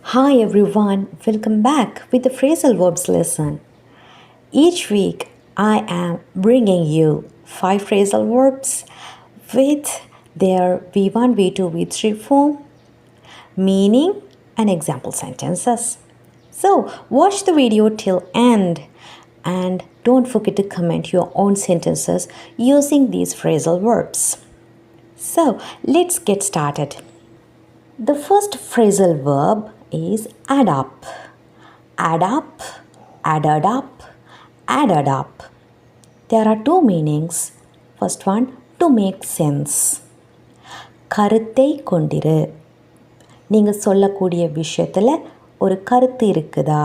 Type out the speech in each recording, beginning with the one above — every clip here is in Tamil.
Hi everyone, welcome back with the Phrasal Verbs lesson. Each week I am bringing you 5 phrasal verbs with their V1, V2, V3 form, meaning and example sentences. So watch the video till end and don't forget to comment your own sentences using these phrasal verbs. So let's get started. The first phrasal verb is add up. Add up, added up, added up. There are two meanings. First one, to make sense. கருத்தை கொண்டிரு. நீங்கள் சொல்லக்கூடிய விஷயத்தில் ஒரு கருத்து இருக்குதா,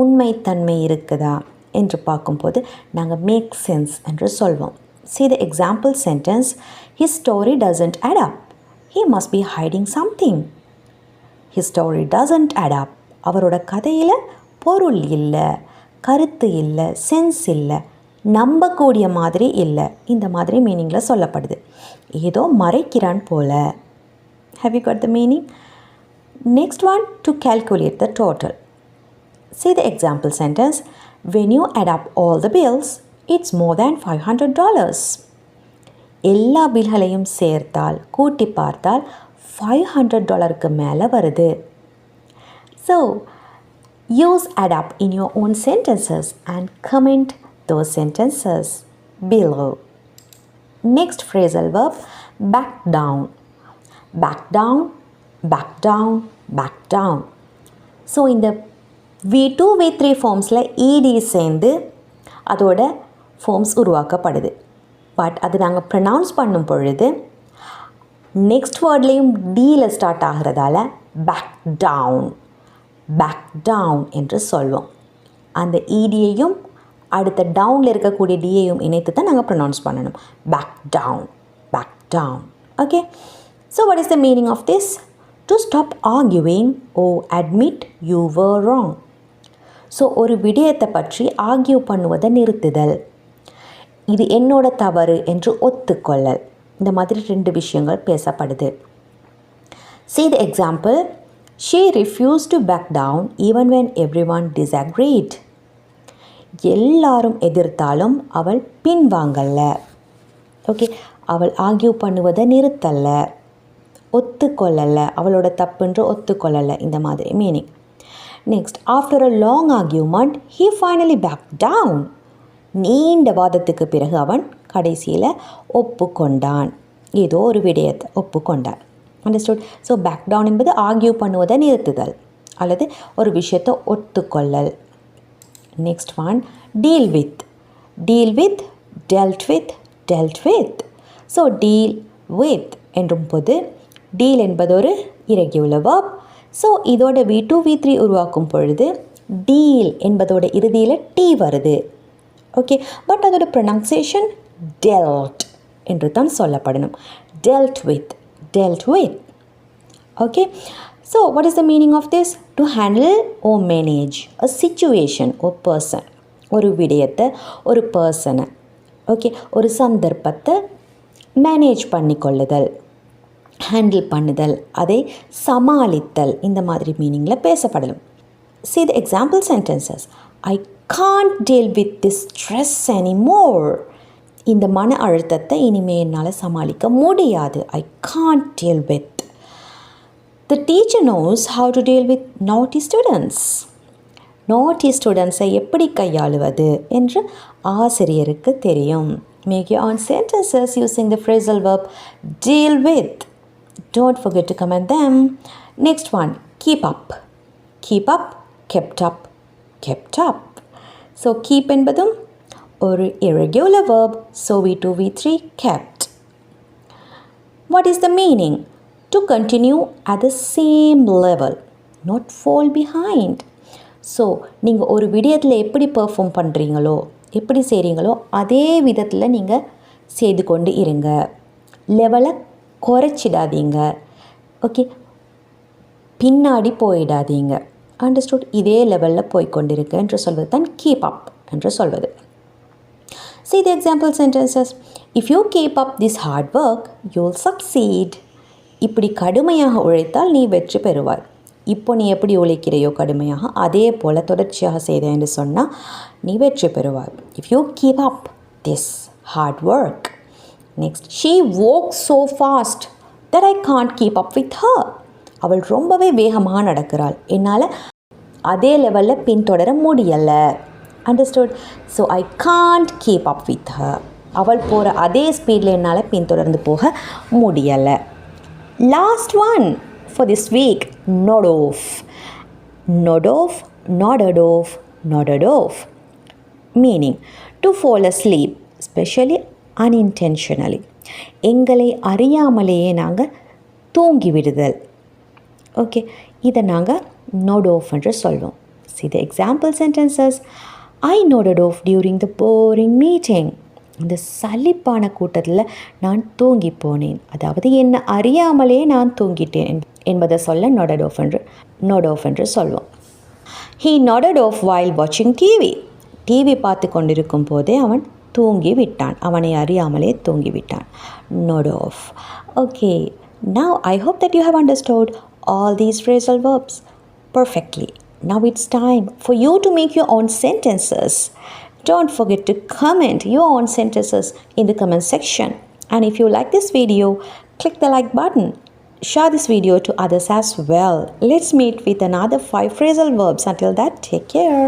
உண்மைத்தன்மை இருக்குதா என்று பார்க்கும்போது நாங்கள் மேக் சென்ஸ் என்று சொல்வோம். See the example sentence, his story doesn't add up. He must be hiding something. His story doesn't add up. அவரோட கதையில் பொருள் இல்லை, கருத்து இல்லை, சென்ஸ் இல்லை, நம்பக்கூடிய மாதிரி இல்லை. இந்த மாதிரி மீனிங்கில் சொல்லப்படுது. ஏதோ மறைக்கிறான் போல. Have you got the meaning? Next one, to calculate the total. See the example sentence, when you add up all the bills, it's more than $500. எல்லா பில்களையும் சேர்த்தால் கூட்டி பார்த்தால் $500 மேலே வருது. So, use add up in your own sentences and comment those sentences below. Next phrasal verb, back down. Back down, back down, back down. So, இந்த V2, V3 ஃபார்ம்ஸில் ED சேர்ந்து அதோட ஃபார்ம்ஸ் உருவாக்கப்படுது. பட் அது நாங்கள் ப்ரொனவுன்ஸ் பண்ணும் பொழுது நெக்ஸ்ட் வேர்ட்லேயும் டீயில் ஸ்டார்ட் ஆகிறதால பேக் டவுன், பேக் டவுன் என்று சொல்வோம். அந்த ஈடியையும் அடுத்த டவுனில் இருக்கக்கூடிய டியையும் இணைத்து தான் நாங்கள் ப்ரொனவுன்ஸ் பண்ணணும். Back down, back down. Okay, so what is the meaning of this? To stop arguing or admit you were wrong. ஸோ ஒரு விடயத்தை பற்றி ஆர்கியூ பண்ணுவதை நிறுத்துதல், இது என்னோட தவறு என்று ஒத்துக்கொள்ளல். இந்த மாதிரி 2 விஷயங்கள் பேசப்படுது. See the example, she refused to back down even when everyone disagreed. எல்லாரும் எதிர்த்தாலும் அவள் பின்வாங்கல்ல. ஓகே, அவள் ஆர்கியூ பண்ணுவதை நிறுத்தல்ல, ஒத்துக்கொள்ளலை, அவளோட தப்புன்று ஒத்துக்கொள்ளலை. இந்த மாதிரி meaning. Next, after a long argument he finally backed down. நீண்ட வாதத்துக்கு பிறகு அவன் கடைசியில் ஒப்புக்கொண்டான், ஏதோ ஒரு விடயத்தை ஒப்புக்கொண்டான். அண்டர்ஸ்டுட்? ஸோ பேக் டவுன் என்பது ஆர்கியூ பண்ணுவதை நிறுத்துதல் அல்லது ஒரு விஷயத்தை ஒத்துக்கொள்ளல். Next one, deal with. Deal with, dealt with, dealt with. So deal with என்றும் போது டீல் என்பது ஒரு இரெகுலர் verb. ஸோ இதோட V2, V3 உருவாக்கும் பொழுது டீல் என்பதோட இறுதியில் டி வருது. ஓகே, பட் அதோட ப்ரொனன்சியேஷன் டெல்ட் என்று தான் சொல்லப்படணும். Dealt with, dealt with. Okay, so what is the meaning of this? To handle or manage a situation or person. ஒரு விடயத்தை, ஒரு பர்சனை, ஓகே, ஒரு சந்தர்ப்பத்தை மேனேஜ் பண்ணிக்கொள்ளுதல், ஹேண்டில் பண்ணுதல், அதை சமாளித்தல். இந்த மாதிரி மீனிங்கில் பேசப்படலாம். See the example sentences, I can't deal with this stress anymore. இந்த மன அழுத்தத்தை இனிமே என்னால் சமாளிக்க முடியாது. I can't deal with. The teacher knows how to deal with naughty students. naughty students-ஐ எப்படி கையாளுவது என்று ஆசிரியருக்கு தெரியும். Make your own sentences using the phrasal verb deal with. Don't forget to comment them. Next one, keep up. Keep up, kept up, kept up. So keep என்பதும் ஒரு irregular verb. So V2, V3, kept. What is the meaning? To continue at the same level, not fall behind. So நீங்கள் ஒரு விடயத்தில் எப்படி பெர்ஃபார்ம் பண்ணுறீங்களோ, எப்படி செய்கிறீங்களோ அதே விதத்தில் நீங்கள் செய்து கொண்டு இருங்க. லெவலை குறைச்சிடாதீங்க. ஓகே, பின்னாடி போயிடாதீங்க. அண்டர்ஸ்டுட்? இதே லெவலில் போய்கொண்டிருக்கு என்று சொல்வது தான் கீப் அப் என்று சொல்வது. See the example sentences, if you keep up this hard work, you'll succeed. இப்படி கடுமையாக உழைத்தால் நீ வெற்றி பெறுவாய். இப்போ நீ எப்படி உழைக்கிறையோ கடுமையாக அதே போல் தொடர்ச்சியாக செய்தேன் என்று சொன்னால் நீ வெற்றி பெறுவாய். If you keep up this hard work. Next, she walks so fast that I can't keep up with her. அவள் ரொம்பவே வேகமாக நடக்கிறாள், என்னால் அதே லெவலில் பின்தொடர முடியலை. Understood? So I can't keep up with her. அவள் போகிற அதே ஸ்பீடில் என்னால் பின்தொடர்ந்து போக முடியலை. Last one for this week, nod off. Nod off, nodded off, nodded off. Meaning, to fall asleep, especially unintentionally. எங்களை அறியாமலேயே நாங்கள் தூங்கி விடுதல். ஓகே, இதை நாங்கள் nod off என்று சொல்வோம். See the example sentences. I nodded off during the boring meeting. இந்த சலிப்பான கூட்டத்தில் நான் தூங்கி போனேன். அதாவது என்னை அறியாமலே நான் தூங்கிட்டேன் என்பதை சொல்ல nodded off என்று சொல்வோம். He nodded off while watching TV. TV பார்த்து கொண்டிருக்கும் போதே அவன் தூங்கி விட்டான். அவனை அறியாமலே தூங்கி விட்டான். Nod off. Okay, now I hope that you have understood all these phrasal verbs perfectly. Now it's time for you to make your own sentences. Don't forget to comment your own sentences in the comment section. And if you like this video, click the like button. Share this video to others as well. Let's meet with another 5 phrasal verbs. Until that, take care.